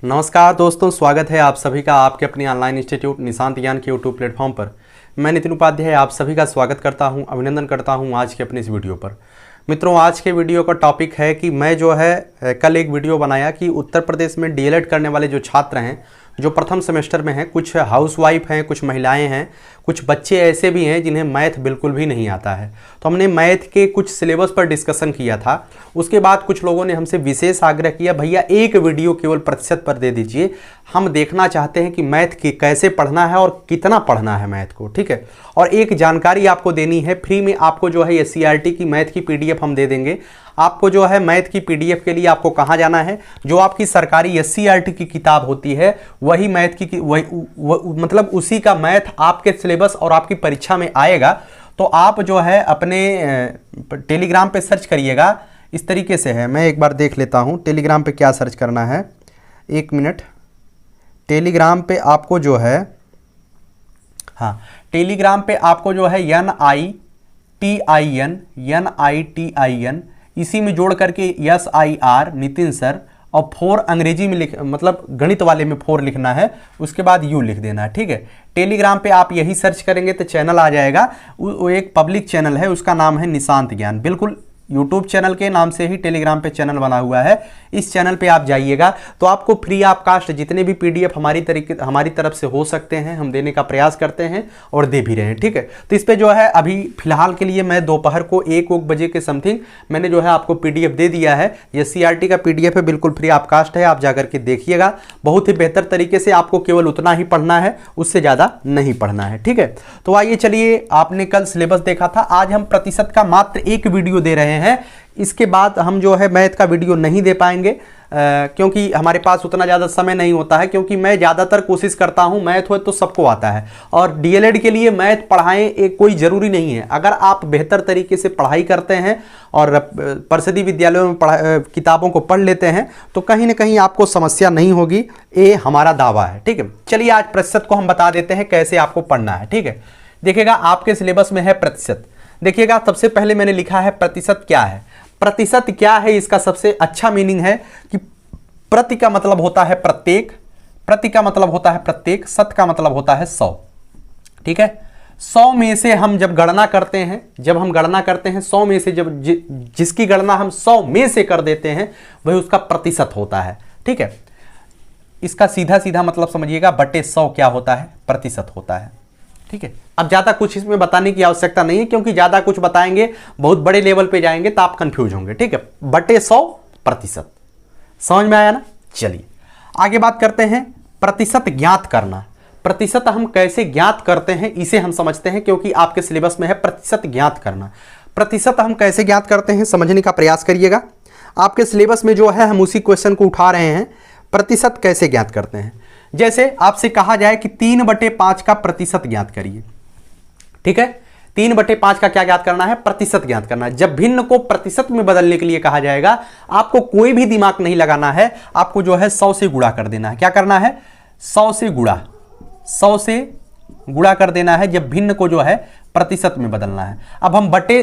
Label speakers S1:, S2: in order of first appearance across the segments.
S1: नमस्कार दोस्तों, स्वागत है आप सभी का आपके अपनी ऑनलाइन इंस्टीट्यूट निशांत ज्ञान के यूट्यूब प्लेटफॉर्म पर। मैं नितिन उपाध्याय आप सभी का स्वागत करता हूं, अभिनंदन करता हूं आज के अपने इस वीडियो पर। मित्रों, आज के वीडियो का टॉपिक है कि मैं जो है कल एक वीडियो बनाया कि उत्तर प्रदेश में डीएलएड करने वाले जो छात्र हैं, जो प्रथम सेमेस्टर में हैं, कुछ हाउसवाइफ हैं, कुछ महिलाएं हैं, कुछ बच्चे ऐसे भी हैं जिन्हें मैथ बिल्कुल भी नहीं आता है। तो हमने मैथ के कुछ सिलेबस पर डिस्कशन किया था। उसके बाद कुछ लोगों ने हमसे विशेष आग्रह किया, भैया एक वीडियो केवल प्रतिशत पर दे दीजिए, हम देखना चाहते हैं कि मैथ की कैसे पढ़ना है और कितना पढ़ना है मैथ को। ठीक है, और एक जानकारी आपको देनी है, फ्री में आपको जो है एससीईआरटी की मैथ की पीडीएफ हम दे देंगे। आपको जो है मैथ की पीडीएफ के लिए आपको कहाँ जाना है, जो आपकी सरकारी एससीईआरटी की किताब होती है वही मैथ की मतलब उसी का मैथ आपके सिलेबस और आपकी परीक्षा में आएगा। तो आप जो है अपने टेलीग्राम पे सर्च करिएगा। इस तरीके से है, मैं एक बार देख लेता हूँ टेलीग्राम पे क्या सर्च करना है। एक मिनट, टेलीग्राम पे आपको जो है, हाँ, टेलीग्राम पे आपको जो है NITIN इसी में जोड़ करके SIR नितिन सर और 4 अंग्रेजी में मतलब गणित वाले में 4 लिखना है, उसके बाद U लिख देना है। ठीक है, टेलीग्राम पे आप यही सर्च करेंगे तो चैनल आ जाएगा। वो एक पब्लिक चैनल है, उसका नाम है निशांत ज्ञान। बिल्कुल यूट्यूब चैनल के नाम से ही टेलीग्राम पे चैनल बना हुआ है। इस चैनल पे आप जाइएगा तो आपको फ्री ऑफ कास्ट जितने भी पीडीएफ हमारी तरफ से हो सकते हैं हम देने का प्रयास करते हैं और दे भी रहे हैं। ठीक है, तो इस पे जो है अभी फिलहाल के लिए मैं दोपहर को 1 बजे के समथिंग मैंने जो है आपको पीडीएफ दे दिया है। ये सीआरटी का पीडीएफ है, बिल्कुल फ्री ऑफ कास्ट है, आप जाकर के देखिएगा। बहुत ही बेहतर तरीके से आपको केवल उतना ही पढ़ना है, उससे ज़्यादा नहीं पढ़ना है। ठीक है, तो आइए चलिए, आपने कल सिलेबस देखा था, आज हम प्रतिशत का मात्र एक वीडियो दे रहे हैं। इसके बाद हम जो है मैथ का वीडियो नहीं दे पाएंगे क्योंकि हमारे पास उतना ज़्यादा समय नहीं होता है, क्योंकि मैं ज़्यादातर कोशिश करता हूं मैथ हो तो सबको आता है और डीएलएड के लिए मैथ पढ़ाएं एक कोई ज़रूरी नहीं है। अगर आप बेहतर तरीके से पढ़ाई करते हैं और परिषदीय विद्यालयों में किताबों को पढ़ लेते हैं तो कहीं ना कहीं आपको समस्या नहीं होगी, ये हमारा दावा है। ठीक है, चलिए आज प्रतिशत को हम बता देते हैं कैसे आपको पढ़ना है। ठीक है, देखिएगा आपके सिलेबस में है प्रतिशत। देखिएगा सबसे पहले मैंने लिखा है प्रतिशत क्या है। प्रतिशत क्या है, इसका सबसे अच्छा मीनिंग है कि प्रति का मतलब होता है प्रत्येक, प्रति का मतलब होता है प्रत्येक, शत का मतलब होता है 100। ठीक है, 100 में से हम जब गणना करते हैं, 100 में से जब जिसकी गणना हम 100 में से कर देते हैं वही उसका प्रतिशत होता है। ठीक है, इसका सीधा सीधा मतलब समझिएगा, बटे 100 क्या होता है, प्रतिशत होता है। ठीक है, अब ज़्यादा कुछ इसमें बताने की आवश्यकता नहीं है, क्योंकि ज़्यादा कुछ बताएंगे बहुत बड़े लेवल पे जाएंगे तो आप कंफ्यूज होंगे। ठीक है, बटे 100 प्रतिशत, समझ में आया ना। चलिए आगे बात करते हैं, प्रतिशत ज्ञात करना। प्रतिशत हम कैसे ज्ञात करते हैं इसे हम समझते हैं, क्योंकि आपके सिलेबस में है प्रतिशत ज्ञात करना। प्रतिशत हम कैसे ज्ञात करते हैं समझने का प्रयास करिएगा। आपके सिलेबस में जो है हम उसी क्वेश्चन को उठा रहे हैं, प्रतिशत कैसे ज्ञात करते हैं। जैसे आपसे कहा जाए कि 3/5 का प्रतिशत ज्ञात करिए। ठीक है, 3/5 का क्या ज्ञात करना है, प्रतिशत ज्ञात करना है। जब भिन्न को प्रतिशत में बदलने के लिए कहा जाएगा, आपको कोई भी दिमाग नहीं लगाना है, आपको जो है 100 से गुणा कर देना है। क्या करना है, 100 से गुणा कर देना है जब भिन्न को जो है प्रतिशत में बदलना है। अब हम बटे,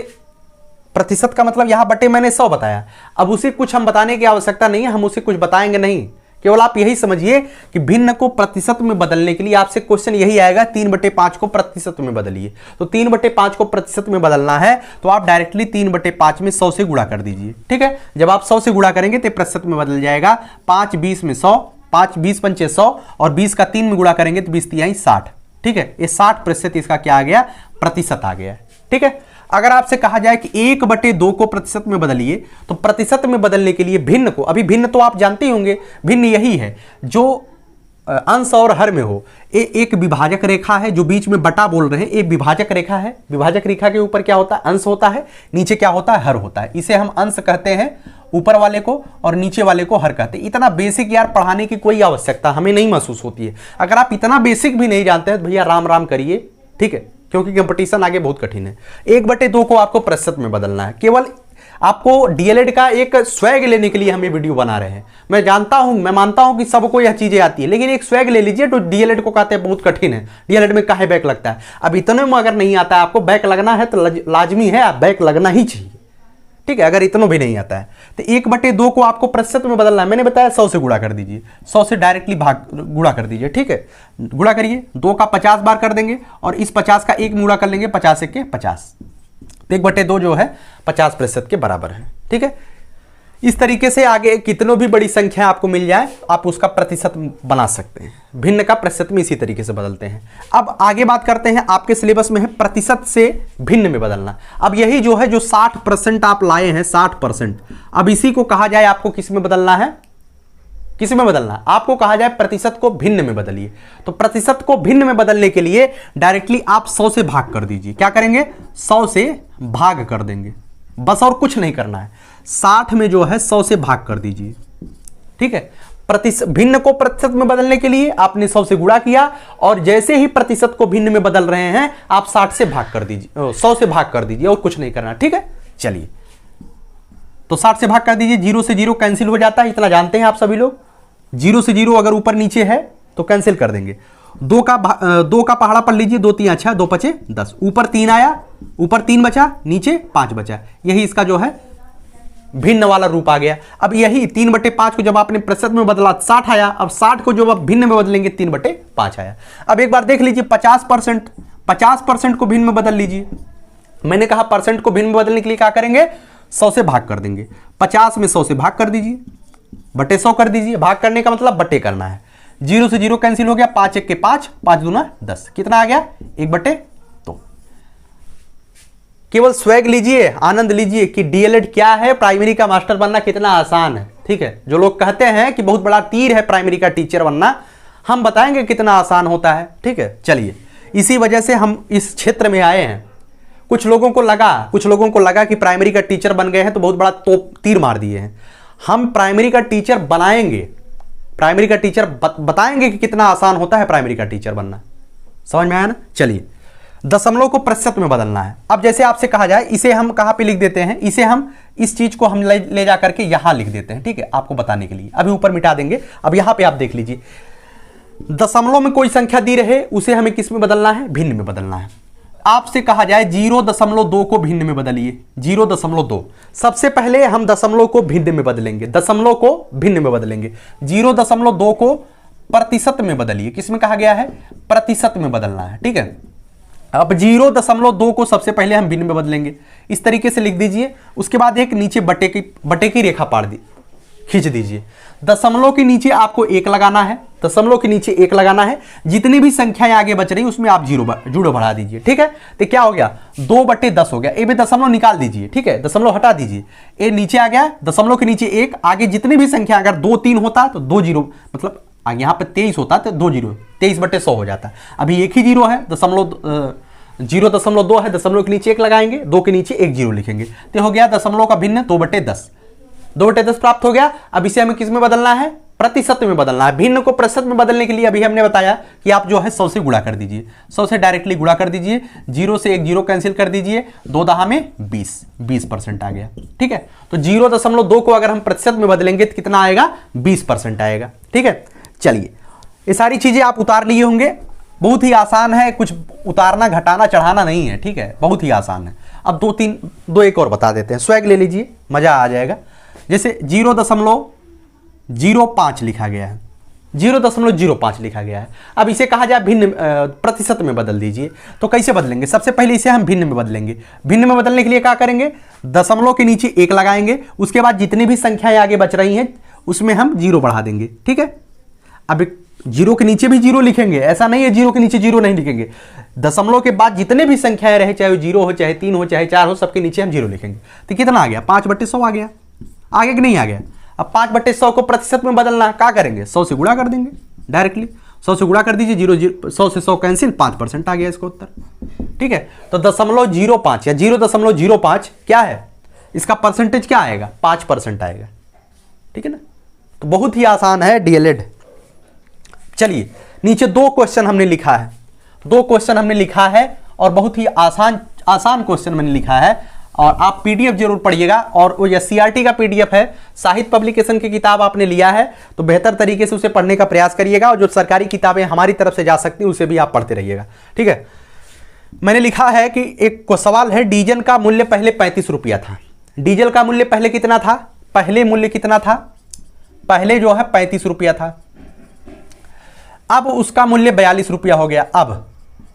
S1: प्रतिशत का मतलब यहां बटे मैंने 100 बताया, अब उसे कुछ हम बताने की आवश्यकता नहीं है, हम उसे कुछ बताएंगे नहीं, केवल आप यही समझिए कि भिन्न को प्रतिशत में बदलने के लिए आपसे क्वेश्चन यही आएगा, 3/5 को प्रतिशत में बदलिए। तो 3/5 को प्रतिशत में बदलना है तो आप डायरेक्टली 3/5 में 100 से गुणा कर दीजिए। ठीक है, जब आप 100 से गुणा करेंगे तो प्रतिशत में बदल जाएगा। 5 20 में 100, 5 20 पंचे 100 और 20 का 3 में गुणा करेंगे तो 20 3 60। ठीक है, ये 60% इसका क्या आ गया, प्रतिशत आ गया। ठीक है, अगर आपसे कहा जाए कि 1/2 को प्रतिशत में बदलिए, तो प्रतिशत में बदलने के लिए भिन्न को, अभी भिन्न तो आप जानते ही होंगे, भिन्न यही है जो अंश और हर में हो। एक विभाजक रेखा है जो बीच में बटा बोल रहे हैं, एक विभाजक रेखा है। विभाजक रेखा के ऊपर क्या होता है, अंश होता है, नीचे क्या होता है, हर होता है। इसे हम अंश कहते हैं ऊपर वाले को और नीचे वाले को हर कहते हैं। इतना बेसिक यार पढ़ाने की कोई आवश्यकता हमें नहीं महसूस होती है। अगर आप इतना बेसिक भी नहीं जानते हैं तो भैया राम राम करिए। ठीक है, क्योंकि कंपटीशन आगे बहुत कठिन है। 1/2 को आपको प्रतिशत में बदलना है। केवल आपको डीएलएड का एक स्वैग लेने के लिए हम ये वीडियो बना रहे हैं। मैं जानता हूं, मैं मानता हूं कि सबको यह चीजें आती है, लेकिन एक स्वैग ले लीजिए। तो डीएलएड को कहते हैं बहुत कठिन है, डीएलएड में काहे बैक लगता है। अब इतने में अगर नहीं आता है आपको, बैक लगना है तो लाजमी है, आप बैक लगना ही चाहिए। ठीक है, अगर इतना भी नहीं आता है तो 1/2 को आपको प्रतिशत में बदलना है। मैंने बताया 100 से गुणा कर दीजिए, 100 से डायरेक्टली गुणा कर दीजिए। ठीक है, गुणा करिए, 2 का 50 बार कर देंगे और इस 50 का 1 गुणा कर लेंगे, 50 के 50, तो 1/2 जो है 50% के बराबर है। ठीक है, इस तरीके से आगे कितनों भी बड़ी संख्या आपको मिल जाए आप उसका प्रतिशत बना सकते हैं। भिन्न का प्रतिशत में इसी तरीके से बदलते हैं। अब आगे बात करते हैं, आपके सिलेबस में है प्रतिशत से भिन्न में बदलना। अब यही जो है जो 60% आप लाए हैं, 60%, अब इसी को कहा जाए आपको किस में बदलना है, किस में बदलना, आपको कहा जाए प्रतिशत को भिन्न में बदलिए। तो प्रतिशत को भिन्न में बदलने के लिए डायरेक्टली आप 100 से भाग कर दीजिए। क्या करेंगे, 100 से भाग कर देंगे, बस और कुछ नहीं करना है। 60 में जो है 100 से भाग कर दीजिए। ठीक है, भिन्न को प्रतिशत में बदलने के लिए आपने 100 से गुणा किया और जैसे ही प्रतिशत को भिन्न में बदल रहे हैं आप 60 से भाग कर दीजिए, 100 से भाग कर दीजिए और कुछ नहीं करना। ठीक है, चलिए तो 60 से भाग कर दीजिए, 0 से 0 कैंसिल हो जाता है, इतना जानते हैं आप सभी लोग। 0 से 0 अगर ऊपर नीचे है तो कैंसिल कर देंगे। 2 का पहाड़ा पढ़ लीजिए, 2 3 अच्छा, 2 5 10, ऊपर 3 आया, ऊपर 3 बचा, नीचे 5 बचा, यही इसका जो है भिन्न वाला रूप आ गया। अब यही 3/5 को जब आपने प्रतिशत में बदला 60 आया, अब 60 को जब आप भिन्न में बदलेंगे 3/5 आया। अब एक बार देख लीजिए 50% को भिन्न में बदल लीजिए। मैंने कहा परसेंट को भिन्न में बदलने के लिए क्या करेंगे, 100 से भाग कर देंगे। 50 में 100 से भाग कर दीजिए, बटे 100 कर दीजिए। भाग करने का मतलब बटे करना है। 0 से 0 कैंसिल हो गया, 5 1 के 5, 5 दूना 10, कितना आ गया, 1/2। केवल स्वैग लीजिए, आनंद लीजिए कि डीएलएड क्या है, प्राइमरी का मास्टर बनना कितना आसान है। ठीक है, जो लोग कहते हैं कि बहुत बड़ा तीर है प्राइमरी का टीचर बनना, हम बताएंगे कितना आसान होता है। ठीक है, चलिए इसी वजह से हम इस क्षेत्र में आए हैं। कुछ लोगों को लगा कि प्राइमरी का टीचर बन गए हैं तो बहुत बड़ा तीर मार दिए हैं। हम प्राइमरी का टीचर बनाएंगे, प्राइमरी का टीचर बताएंगे कि कितना आसान होता है प्राइमरी का टीचर बनना। समझ में आया ना। चलिए, दशमलव को प्रतिशत में बदलना है। अब जैसे आपसे कहा जाए, इसे हम कहां पे लिख देते हैं, इसे हम इस चीज को हम ले जा करके यहां लिख देते हैं। ठीक है, आपको बताने के लिए अभी ऊपर मिटा देंगे। अब यहां पे आप देख लीजिए, दशमलव में कोई संख्या दी रहे उसे हमें किस में बदलना है, भिन्न में बदलना है। आपसे कहा जाए 0.2 को भिन्न में बदलिए, 0.2। सबसे पहले हम दशमलव को भिन्न में बदलेंगे, दशमलव को भिन्न में बदलेंगे। 0.2 को प्रतिशत में बदलिए, किसमें कहा गया है, प्रतिशत में बदलना है। ठीक है, अब 0.2 को सबसे पहले हम भिन्न में बदलेंगे, इस तरीके से लिख दीजिए। उसके बाद एक नीचे बटे की रेखा पाड़ दी, खींच दीजिए। दशमलव के नीचे आपको 1 लगाना है, दशमलव के नीचे 1 लगाना है। जितनी भी संख्याएं आगे बच रही उसमें आप जीरो बढ़ा दीजिए। ठीक है, तो क्या हो गया, 2/10 हो गया। ए में दशमलव निकाल दीजिए। ठीक है, दशमलव हटा दीजिए, ए नीचे आ गया, दशमलव के नीचे 1, आगे जितनी भी संख्या, अगर 2 3 होता तो 2 जीरो, मतलब यहाँ पे 23 होता तो 2 जीरो, 23/100 हो जाता। अभी एक ही जीरो है, 0.2 है, दशमलव के नीचे 1 लगाएंगे, 2 के नीचे 1 जीरो लिखेंगे, तो हो गया दशमलव का भिन्न 2/10, 2/10 प्राप्त हो गया। अब इसे हमें किस में बदलना है, प्रतिशत में बदलना है। भिन्न को प्रतिशत में बदलने के लिए अभी हमने बताया कि आप जो है 100 से गुणा कर दीजिए, 100 से डायरेक्टली गुणा कर दीजिए। 0 से 1 जीरो कैंसिल कर दीजिए, 2 दहा में 20% आ गया। ठीक है, तो 0.2 को अगर हम प्रतिशत में बदलेंगे तो कितना आएगा, 20% आएगा। ठीक है, चलिए ये सारी चीजें आप उतार लिए होंगे, बहुत ही आसान है, कुछ उतारना घटाना चढ़ाना नहीं है। ठीक है, बहुत ही आसान है। अब 2 एक और बता देते हैं, स्वैग ले लीजिए, मजा आ जाएगा। जैसे 0.05 लिखा गया है, 0.05 लिखा गया है। अब इसे कहा जाए भिन्न प्रतिशत में बदल दीजिए, तो कैसे बदलेंगे, सबसे पहले इसे हम भिन्न में बदलेंगे। भिन्न में बदलने के लिए क्या करेंगे, दशमलव के नीचे 1 लगाएंगे, उसके बाद जितनी भी संख्याएं आगे बच रही हैं उसमें हम 0 बढ़ा देंगे। ठीक है, अब 0 के नीचे भी 0 लिखेंगे, ऐसा नहीं है 0 के नीचे 0 नहीं लिखेंगे। दशमलव के बाद जितने भी संख्याएं रहे, चाहे 0 हो, चाहे 3 हो, चाहे 4 हो, सबके नीचे हम 0 लिखेंगे। तो कितना आ गया, 5/100 आ गया, आगे कि नहीं आ गया। अब 5/100 को प्रतिशत में बदलना, क्या करेंगे, 100 से गुणा कर देंगे डायरेक्टली। 100 से गुणा कर दीजिए, 100 से 100 कैंसिल, 5% आ गया इसका उत्तर। ठीक है, तो 0.05 या 0.05 क्या है, इसका परसेंटेज क्या आएगा, 5% आएगा। ठीक है ना, तो बहुत ही आसान है डीएलएड। चलिए, नीचे 2 क्वेश्चन हमने लिखा है, 2 क्वेश्चन हमने लिखा है और बहुत ही आसान क्वेश्चन मैंने लिखा है। और आप पीडीएफ जरूर पढ़िएगा, और वो या सीआरटी का पीडीएफ है, साहित्य पब्लिकेशन की किताब आपने लिया है तो बेहतर तरीके से उसे पढ़ने का प्रयास करिएगा, और जो सरकारी किताबें हमारी तरफ से जा सकती हैं उसे भी आप पढ़ते रहिएगा। ठीक है, मैंने लिखा है कि एक सवाल है, डीजन का मूल्य पहले 35 रुपया था, डीजल का मूल्य पहले कितना था, पहले मूल्य कितना था, पहले जो है 35 रुपया था, अब उसका मूल्य 42 रुपया हो गया।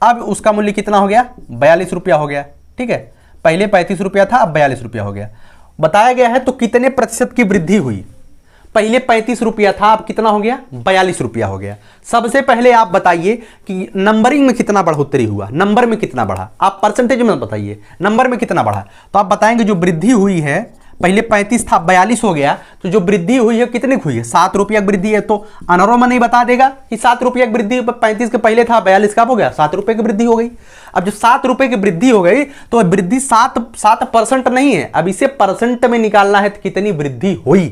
S1: अब उसका मूल्य कितना हो गया, 42 रुपया हो गया। ठीक है, पहले 35 रुपया था, अब 42 रुपया हो गया। बताया गया है तो कितने प्रतिशत की वृद्धि हुई, पहले 35 रुपया था, अब कितना हो गया, 42 रुपया हो गया। सबसे पहले आप बताइए कि नंबरिंग में कितना बढ़ोतरी हुआ, नंबर में कितना बढ़ा, आप परसेंटेज में बताइए नंबर में कितना बढ़ा। तो आप बताएंगे जो वृद्धि हुई है, पहले 35 था 42 हो गया, तो जो वृद्धि हुई है कितने की हुई है, 7 रुपया की वृद्धि है। तो अनरोमा नहीं बता देगा कि 7 रुपया की वृद्धि, 35 के पहले था 42 का हो गया, 7 रुपये की वृद्धि हो गई। अब जो 7 रुपये की वृद्धि हो गई तो वृद्धि 7% नहीं है, अब इसे परसेंट में निकालना है तो कितनी वृद्धि हुई,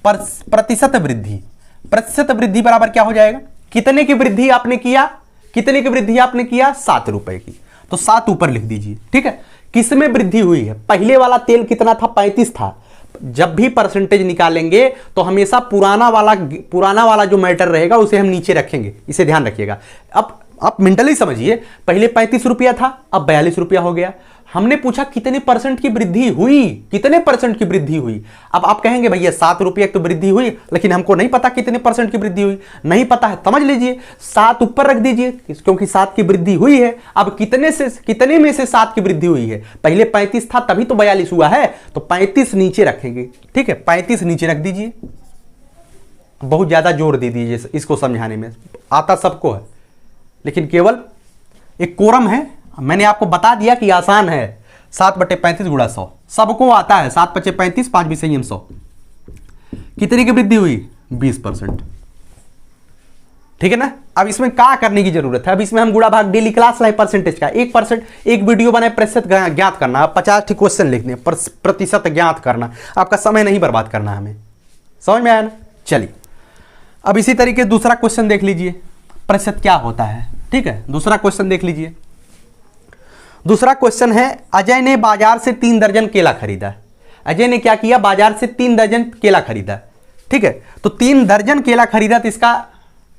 S1: प्रतिशत वृद्धि। प्रतिशत वृद्धि बराबर क्या हो जाएगा, कितने की वृद्धि आपने किया, कितने की वृद्धि आपने किया, 7 रुपए की, तो 7 ऊपर लिख दीजिए। ठीक है, किसमें वृद्धि हुई है, पहले वाला तेल कितना था, 35 था। जब भी परसेंटेज निकालेंगे तो हमेशा पुराना वाला जो मैटर रहेगा उसे हम नीचे रखेंगे, इसे ध्यान रखिएगा। अब आप मेंटली समझिए, पहले 35 रुपया था, अब 42 रुपया हो गया। हमने पूछा कितने परसेंट की वृद्धि हुई, कितने परसेंट की वृद्धि हुई। अब आप कहेंगे भैया 7 रुपये तो वृद्धि हुई, लेकिन हमको नहीं पता कितने परसेंट की वृद्धि हुई। नहीं पता है, समझ लीजिए 7 ऊपर रख दीजिए, क्योंकि 7 की वृद्धि हुई है। अब कितने में से 7 की वृद्धि हुई है, पहले 35 था तभी तो 42 हुआ है, तो 35 नीचे रखेंगे। ठीक है, 35 नीचे रख दीजिए। बहुत ज्यादा जोर दे दीजिए इसको समझाने में, आता सबको है, लेकिन केवल एक कोरम है। मैंने आपको बता दिया कि आसान है, 7/35 गुणा 100 सबको आता है। 7/35 5 भी संयम 100, कितने की वृद्धि हुई, 20%। ठीक है ना। अब इसमें क्या करने की जरूरत है, अब इसमें हम गुणा भाग डेली क्लास लाए परसेंटेज का, 1%, एक वीडियो बनाए प्रतिशत ज्ञात करना, आप 50 क्वेश्चन लिखने, प्रतिशत ज्ञात करना, आपका समय नहीं बर्बाद करना हमें, समझ में आया ना। चलिए अब इसी तरीके दूसरा क्वेश्चन देख लीजिए, प्रतिशत क्या होता है। ठीक है, दूसरा क्वेश्चन देख लीजिए। दूसरा क्वेश्चन है, अजय ने बाजार से 3 दर्जन केला खरीदा। अजय ने क्या किया, बाजार से 3 दर्जन केला खरीदा। ठीक है, तो 3 दर्जन केला खरीदा, तो इसका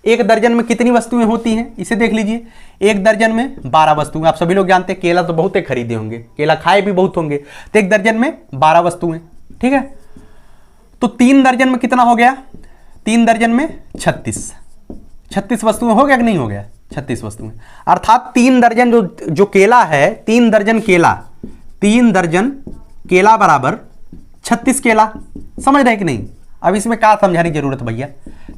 S1: 1 दर्जन में कितनी वस्तुएं होती हैं, इसे देख लीजिए। 1 दर्जन में 12 वस्तुएं, आप सभी लोग जानते हैं केला तो बहुत खरीदे होंगे, केला खाए भी बहुत होंगे, तो 1 दर्जन में 12 वस्तुएं। ठीक है, तो 3 दर्जन में कितना हो गया, 3 दर्जन में 36 वस्तुएं हो गया कि नहीं हो गया, 36 वस्तुएं। अर्थात 3 दर्जन जो केला है, 3 दर्जन केला बराबर 36 केला। समझ रहे हैं कि नहीं। अब इसमें क्या समझाने की जरूरत भैया,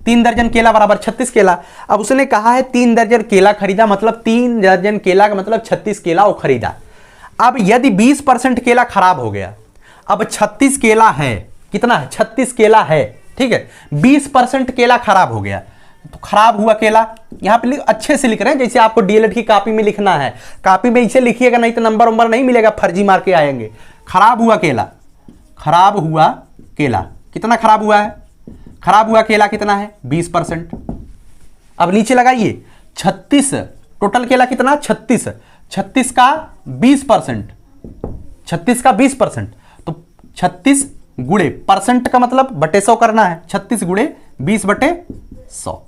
S1: 3 दर्जन केला बराबर 36 केला। अब उसने कहा है 3 दर्जन केला खरीदा, मतलब 3 दर्जन केला का मतलब 36 केला वो खरीदा। अब यदि 20% केला खराब हो गया, अब 36 केला है, कितना है, 36 केला है। ठीक है, 20% केला खराब हो गया, तो खराब हुआ केला, यहां पे अच्छे से लिख रहे हैं जैसे आपको डीएलएड की कॉपी में लिखना है। कॉपी में इसे लिखिएगा, नहीं तो नंबर नहीं मिलेगा, फर्जी मार के आएंगे। खराब हुआ केला, खराब हुआ केला कितना खराब हुआ है, खराब हुआ केला कितना है, 20%। अब नीचे लगाइए 36, टोटल केला कितना, 36 का 20%, 36 का 20%, तो 36 गुणे परसेंट का मतलब बटे 100 करना है, 36 गुणे 20/100।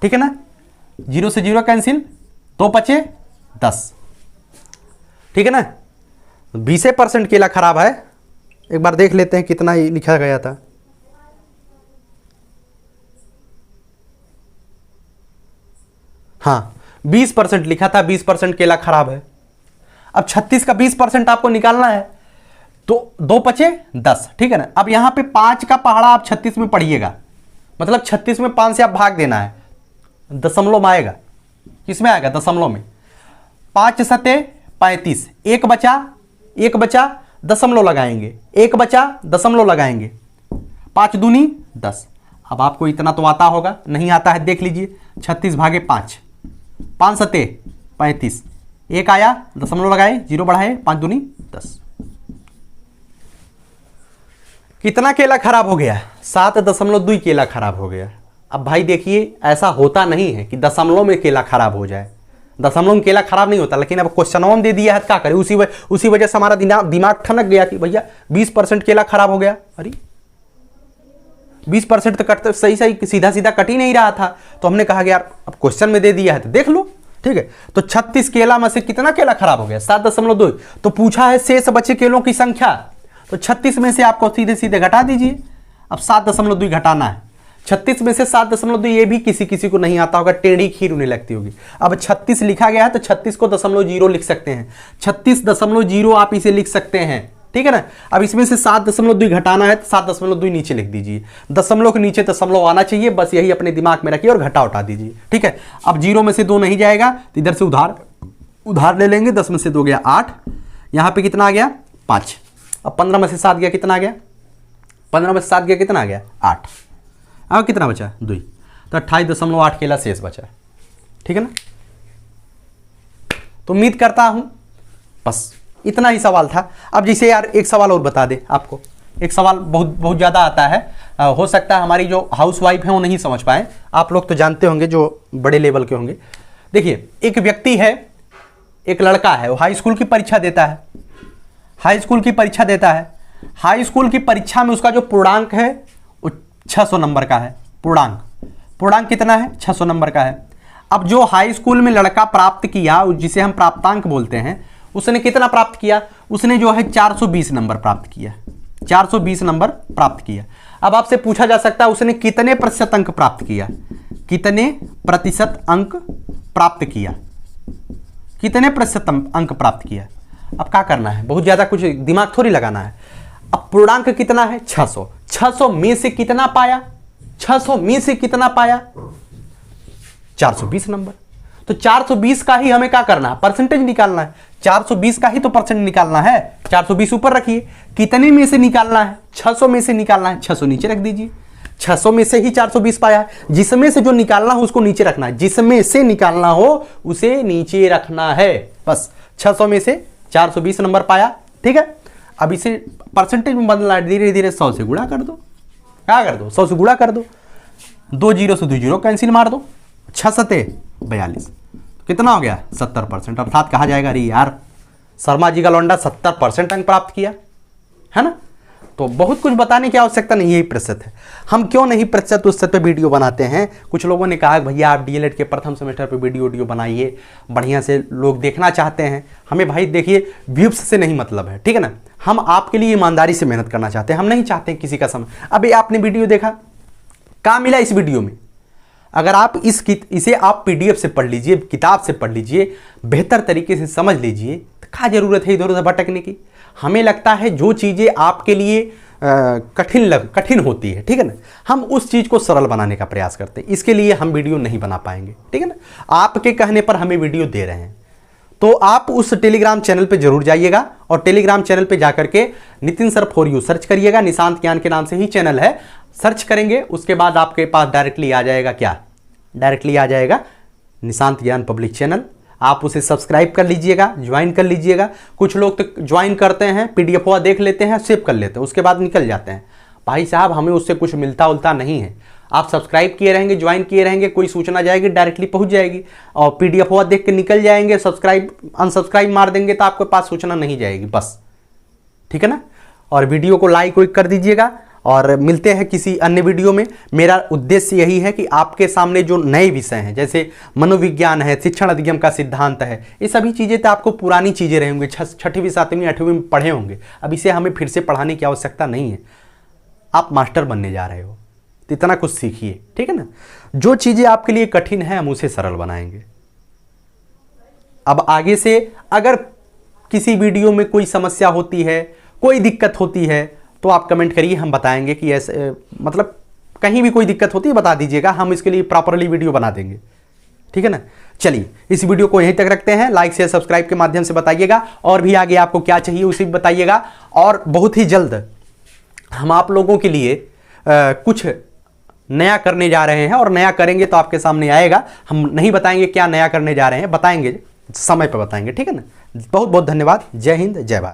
S1: ठीक है ना, 0 से 0 कैंसिल, 2 बचे 10। ठीक है ना, 20% केला खराब है। एक बार देख लेते हैं कितना लिखा गया था। हाँ, 20% लिखा था, 20% केला खराब है। अब 36 का 20% आपको निकालना है, तो 2 बचे 10। ठीक है ना, अब यहां पे 5 का पहाड़ा आप 36 में पढ़िएगा, मतलब 36 में 5 से आप भाग देना है, दशमलव में आएगा, किसमें आएगा, दशमलव में। 5 सते 35, एक बचा दशमलव लगाएंगे, एक बचा दशमलव लगाएंगे, 5 दूनी 10। अब आपको इतना तो आता होगा, नहीं आता है देख लीजिए, 36 भागे 5, 5 सते 35, एक आया दशमलव लगाए, 0 बढ़ाए, 5 दूनी 10। कितना केला खराब हो गया, 7.2 केला खराब हो गया। अब भाई देखिए, ऐसा होता नहीं है कि दशमलव में केला खराब हो जाए, दशमलव में केला खराब नहीं होता, लेकिन अब क्वेश्चनों में दे दिया है, क्या करें, उसी वजह से हमारा दिमाग ठनक गया कि भैया 20% केला खराब हो गया। अरे 20% तो कट सही सीधा कट ही नहीं रहा था, तो हमने कहा कि यार अब क्वेश्चन में दे दिया है तो देख लो। ठीक है, तो 36 केला में से कितना केला खराब हो गया, 7.2। तो पूछा है शेष बचे केलों की संख्या, तो 36 में से आपको सीधे सीधे घटा दीजिए। अब 7.2 घटाना है। 36 में से 7.2 ये भी किसी किसी को नहीं आता होगा, टेढ़ी खीर उन्हें लगती होगी। अब 36 लिखा गया है तो 36 को 0.0 लिख सकते हैं, 36.0 आप इसे लिख सकते हैं, ठीक है ना। अब इसमें से 7.2 घटाना है तो 7.2 नीचे लिख दीजिए, दशमलव के नीचे दशमलव आना चाहिए, बस यही अपने दिमाग में रखिए और घटा उठा दीजिए, ठीक है। अब 0 में से 2 नहीं जाएगा तो इधर से उधार ले लेंगे। 10 में से 2 गया 8, यहाँ पे कितना आ गया 5। अब 15 में से 7 गया, कितना आ गया 15 में से 7 गया, कितना आ गया 8। अब कितना बचा 2, तो 28.8 केला शेष बचा, ठीक है ना। तो उम्मीद करता हूं बस इतना ही सवाल था। अब जैसे यार एक सवाल और बता दे आपको, एक सवाल बहुत ज़्यादा आता है, हो सकता है हमारी जो हाउसवाइफ है वो नहीं समझ पाए, आप लोग तो जानते होंगे जो बड़े लेवल के होंगे। देखिए एक व्यक्ति है, एक लड़का है, वो हाई स्कूल की परीक्षा देता है, हाई स्कूल की परीक्षा देता है। हाई स्कूल की परीक्षा में उसका जो पूर्णांक है वो 600 नंबर का है। पूर्णांक कितना है 600 नंबर का है। अब जो हाई स्कूल में लड़का प्राप्त किया, जिसे हम प्राप्तांक बोलते हैं, उसने कितना प्राप्त किया, उसने जो है 420 नंबर प्राप्त किया, 420 नंबर प्राप्त किया। अब आपसे पूछा जा सकता है उसने कितने प्रतिशत अंक प्राप्त किया, कितने प्रतिशत अंक प्राप्त किया, कितने प्रतिशत अंक प्राप्त किया। अब क्या करना है, बहुत ज्यादा कुछ दिमाग थोड़ी लगाना है। अब पूर्णांक कितना है 600, 600 में से कितना पाया, 600 में से कितना पाया 420 नंबर। तो 420 का ही हमें क्या करना है, परसेंटेज निकालना है। 420 का ही तो परसेंट निकालना है, 420 ऊपर रखिए। कितने में से निकालना है, 600 में से निकालना है, 600 नीचे रख दीजिए। 600 में से ही 420 पाया है, जिसमें से जो निकालना हो उसको नीचे रखना है, जिसमें से निकालना हो उसे नीचे रखना है, बस। 600 में से 420 नंबर पाया, ठीक है। अब इसे परसेंटेज में बदलना है, धीरे धीरे 100 से गुणा कर दो। क्या कर दो, 100 से गुणा कर दो, 2 जीरो से 2 जीरो कैंसिल मार दो, 6 सते 42, कितना हो गया 70%। अर्थात कहा जाएगा अरे यार शर्मा जी का लौंडा 70% अंक प्राप्त किया है ना। तो बहुत कुछ बताने की आवश्यकता नहीं, यही प्रतिशत है। हम क्यों नहीं प्रतिशत उस पे वीडियो बनाते हैं। कुछ लोगों ने कहा भैया आप डीएलएड के प्रथम सेमेस्टर पे वीडियो बनाइए, बढ़िया से लोग देखना चाहते हैं। हमें भाई देखिए व्यूज से नहीं मतलब है, ठीक है ना। हम आपके लिए ईमानदारी से मेहनत करना चाहते हैं, हम नहीं चाहते किसी का समय। अभी आपने वीडियो देखा, क्या मिला इस वीडियो में। अगर आप इसे आप पीडीएफ से पढ़ लीजिए, किताब से पढ़ लीजिए, बेहतर तरीके से समझ लीजिए, तो क्या जरूरत है इधर उधर भटकने की। हमें लगता है जो चीज़ें आपके लिए कठिन होती है, ठीक है ना, हम उस चीज़ को सरल बनाने का प्रयास करते हैं। इसके लिए हम वीडियो नहीं बना पाएंगे, ठीक है ना। आपके कहने पर हमें वीडियो दे रहे हैं, तो आप उस टेलीग्राम चैनल पे जरूर जाइएगा और टेलीग्राम चैनल पे जाकर के Nitin sir for you search करिएगा। निशांत ज्ञान के नाम से ही चैनल है, सर्च करेंगे उसके बाद आपके पास डायरेक्टली आ जाएगा, क्या डायरेक्टली आ जाएगा निशांत ज्ञान पब्लिक चैनल। आप उसे सब्सक्राइब कर लीजिएगा, ज्वाइन कर लीजिएगा। कुछ लोग तो ज्वाइन करते हैं, पीडीएफ देख लेते हैं, सेव कर लेते हैं, उसके बाद निकल जाते हैं। भाई साहब हमें उससे कुछ मिलता उलता नहीं है। आप सब्सक्राइब किए रहेंगे, ज्वाइन किए रहेंगे, कोई सूचना जाएगी डायरेक्टली पहुंच जाएगी, और पीडीएफ देख के निकल जाएंगे, सब्सक्राइब अनसब्सक्राइब मार देंगे तो आपके पास सूचना नहीं जाएगी, बस, ठीक है ना। और वीडियो को लाइक कर दीजिएगा और मिलते हैं किसी अन्य वीडियो में। मेरा उद्देश्य यही है कि आपके सामने जो नए विषय हैं, जैसे मनोविज्ञान है, शिक्षण अधिगम का सिद्धांत है, ये सभी चीज़ें तो आपको पुरानी चीज़ें रहेंगी, 6वीं 7वीं 8वीं में पढ़े होंगे। अब इसे हमें फिर से पढ़ाने की आवश्यकता नहीं है। आप मास्टर बनने जा रहे हो तो इतना कुछ सीखिए, ठीक है ना। जो चीज़ें आपके लिए कठिन है हम उसे सरल बनाएंगे। अब आगे से अगर किसी वीडियो में कोई समस्या होती है, कोई दिक्कत होती है, तो आप कमेंट करिए, हम बताएंगे कि ऐसे मतलब कहीं भी कोई दिक्कत होती है बता दीजिएगा, हम इसके लिए प्रॉपरली वीडियो बना देंगे, ठीक है ना। चलिए इस वीडियो को यहीं तक रखते हैं। लाइक शेयर सब्सक्राइब के माध्यम से बताइएगा, और भी आगे आपको क्या चाहिए उसे भी बताइएगा। और बहुत ही जल्द हम आप लोगों के लिए कुछ नया करने जा रहे हैं, और नया करेंगे तो आपके सामने आएगा। हम नहीं बताएंगे क्या नया करने जा रहे हैं, बताएंगे समय पर बताएंगे, ठीक है ना। बहुत बहुत धन्यवाद। जय हिंद, जय भारत।